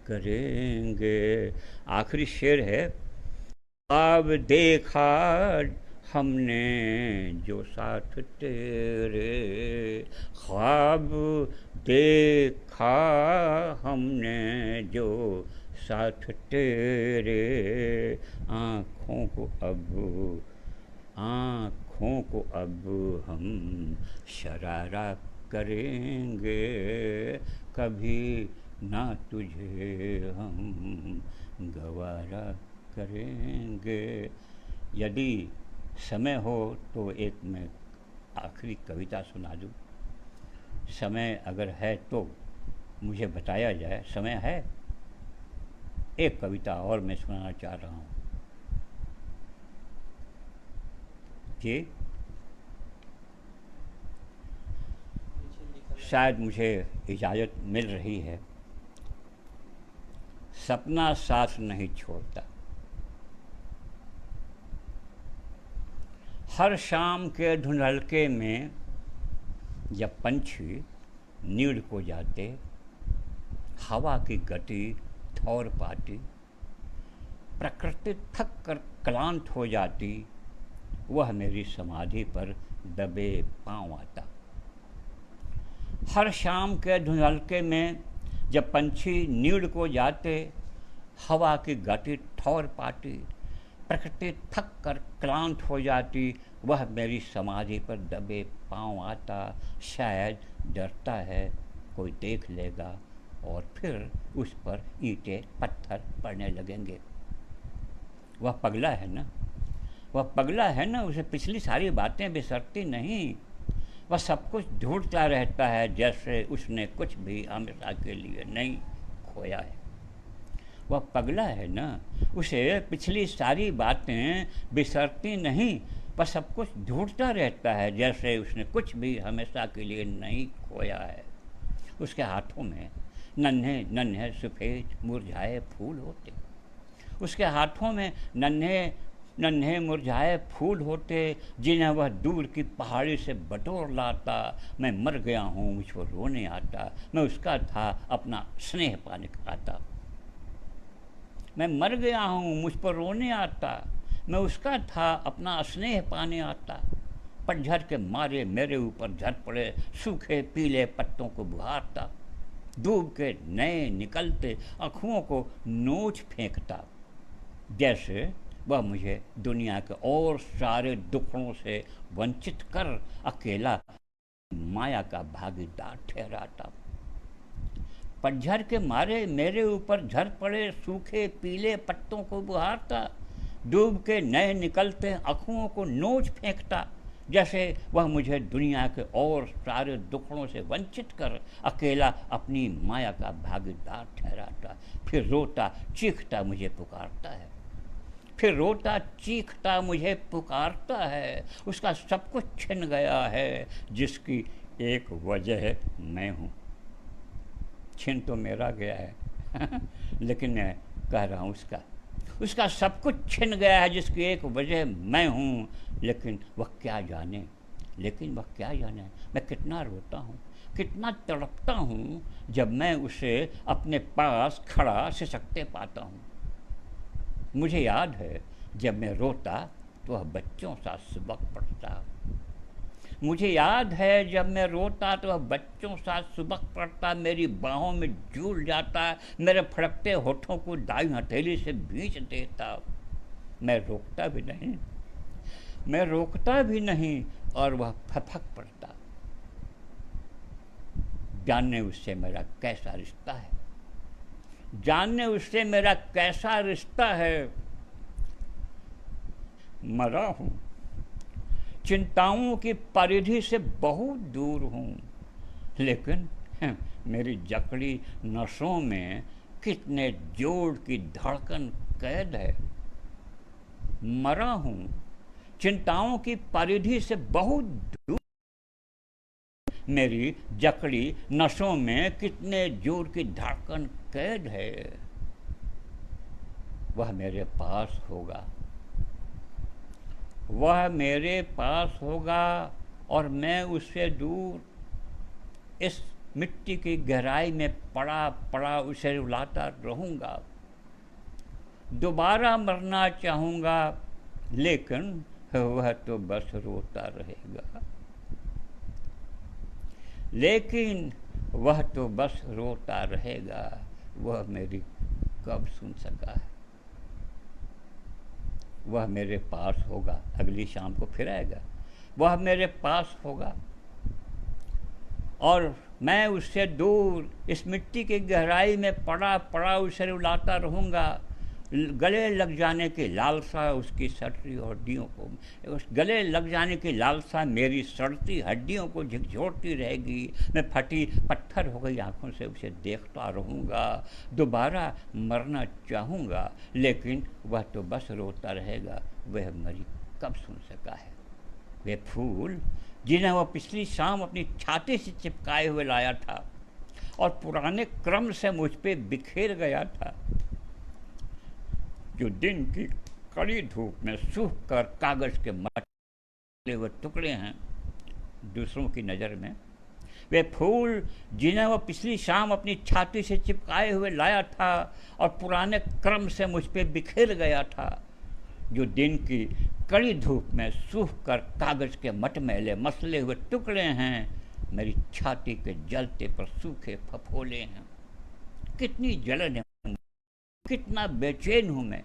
करेंगे। आखिरी शेर है। ख्वाब देखा हमने जो साथ तेरे, ख्वाब देखा हमने जो साथ तेरे। आँखों को अब हम शरारा करेंगे, कभी ना तुझे हम गवारा करेंगे। यदि समय हो तो एक मैं आखिरी कविता सुना दूँ। समय अगर है तो मुझे बताया जाए। समय है? एक कविता और मैं सुनाना चाह रहा हूँ कि शायद मुझे इजाज़त मिल रही है। सपना साथ नहीं छोड़ता, हर शाम के धुंधलके में जब पंछी नीड़ को जाते, हवा की गति ठौर पाती, प्रकृति थक कर क्लांत हो जाती, वह मेरी समाधि पर दबे पाँव आता। हर शाम के धुंधलके में जब पंछी नीड़ को जाते, हवा की गति ठौर पाती, प्रकृति थक कर क्लांत हो जाती, वह मेरी समाधि पर दबे पांव आता, शायद डरता है कोई देख लेगा और फिर उस पर ईंटें पत्थर पड़ने लगेंगे। वह पगला है ना, वह पगला है ना, उसे पिछली सारी बातें बिसरती नहीं। वह सब कुछ ढूंढता रहता है जैसे उसने कुछ भी हमेशा के लिए नहीं खोया है। वह पगला है ना, उसे पिछली सारी बातें बिसरती नहीं। वह सब कुछ ढूंढता रहता है जैसे उसने कुछ भी हमेशा के लिए नहीं खोया है। उसके हाथों में नन्हे नन्हे सफ़ेद मुरझाए फूल होते, उसके हाथों में नन्हे नन्हे मुरझाए फूल होते, जिन्हें वह दूर की पहाड़ी से बटोर लाता। मैं मर गया हूँ, मुझ पर रोने आता, मैं उसका था अपना स्नेह पाने आता। मैं मर गया हूँ, मुझ पर रोने आता, मैं उसका था अपना स्नेह पाने आता। पतझड़ के मारे मेरे ऊपर झड़ पड़े सूखे पीले पत्तों को बुहारता, डूब के नए निकलते आँखों को नोच फेंकता, जैसे वह मुझे दुनिया के और सारे दुखों से वंचित कर अकेला माया का भागीदार ठहराता। पतझड़ के मारे मेरे ऊपर झड़ पड़े सूखे पीले पत्तों को बुहारता, डूब के नए निकलते आँखों को नोच फेंकता, जैसे वह मुझे दुनिया के और सारे दुखों से वंचित कर अकेला अपनी माया का भागीदार ठहराता। फिर रोता चीखता मुझे पुकारता है, फिर रोता चीखता मुझे पुकारता है। उसका सब कुछ छिन गया है जिसकी एक वजह मैं हूँ। छिन तो मेरा गया है लेकिन मैं कह रहा हूँ उसका सब कुछ छिन गया है जिसकी एक वजह मैं हूँ। लेकिन वह क्या जाने, मैं कितना रोता हूँ, कितना तड़पता हूँ जब मैं उसे अपने पास खड़ा सिसकते पाता हूँ। मुझे याद है जब मैं रोता तो वह बच्चों सा सबक पढ़ता। मुझे याद है जब मैं रोता तो वह बच्चों सा सबक पढ़ता, मेरी बाहों में झूल जाता, मेरे फड़कते होठों को दाई हथेली से भींच देता। मैं रोकता भी नहीं और वह फपक पड़ता। जानने उससे मेरा कैसा रिश्ता है, मरा हूँ, चिंताओं की परिधि से बहुत दूर हूँ, लेकिन मेरी जकड़ी नसों में कितने जोड़ की धड़कन कैद है। मरा हूँ, चिंताओं की परिधि से बहुत दूर, मेरी जकड़ी नसों में कितने जोर की धड़कन कैद है। वह मेरे पास होगा और मैं उससे दूर इस मिट्टी की गहराई में पड़ा उसे रुलाता रहूँगा। दोबारा मरना चाहूँगा लेकिन वह तो बस रोता रहेगा। वह मेरी कब सुन सका है। वह मेरे पास होगा, अगली शाम को फिर आएगा। वह मेरे पास होगा और मैं उससे दूर इस मिट्टी की गहराई में पड़ा उसे रुलाता रहूँगा। गले लग जाने की लालसा उसकी सड़ती हड्डियों को, उस गले लग जाने की लालसा मेरी सड़ती हड्डियों को झकझोरती रहेगी। मैं फटी पत्थर हो गई आँखों से उसे देखता रहूँगा। दोबारा मरना चाहूँगा लेकिन वह तो बस रोता रहेगा। वह मरी कब सुन सका है। वे फूल जिन्हें वह पिछली शाम अपनी छाती से चिपकाए हुए लाया था और पुराने क्रम से मुझ पे बिखेर गया था, जो दिन की कड़ी धूप में सूख कर कागज़ के मटले हुए टुकड़े हैं दूसरों की नज़र में। वे फूल जिन्हें वह पिछली शाम अपनी छाती से चिपकाए हुए लाया था और पुराने क्रम से मुझ पे बिखेर गया था, जो दिन की कड़ी धूप में सूख कर कागज़ के मटमैले मसले हुए टुकड़े हैं, मेरी छाती के जलते पर सूखे फफोले हैं। कितनी जलन है, कितना बेचैन हूँ मैं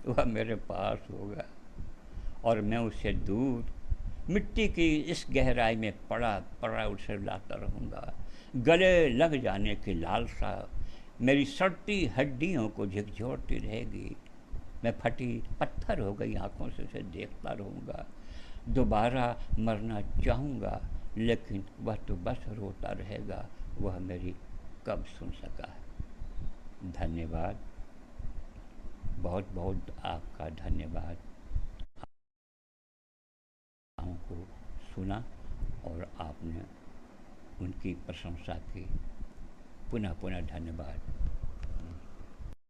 वह मेरे पास होगा और मैं उससे दूर मिट्टी की इस गहराई में पड़ा पड़ा उसे लाता रहूँगा। गले लग जाने की लालसा मेरी सड़ती हड्डियों को झकझोरती रहेगी। मैं फटी पत्थर हो गई आँखों से उसे देखता रहूँगा। दोबारा मरना चाहूँगा लेकिन वह तो बस रोता रहेगा, वह मेरी कब सुन सका है। धन्यवाद, बहुत बहुत आपका धन्यवाद। को सुना और आपने उनकी प्रशंसा की। पुनः पुनः धन्यवाद।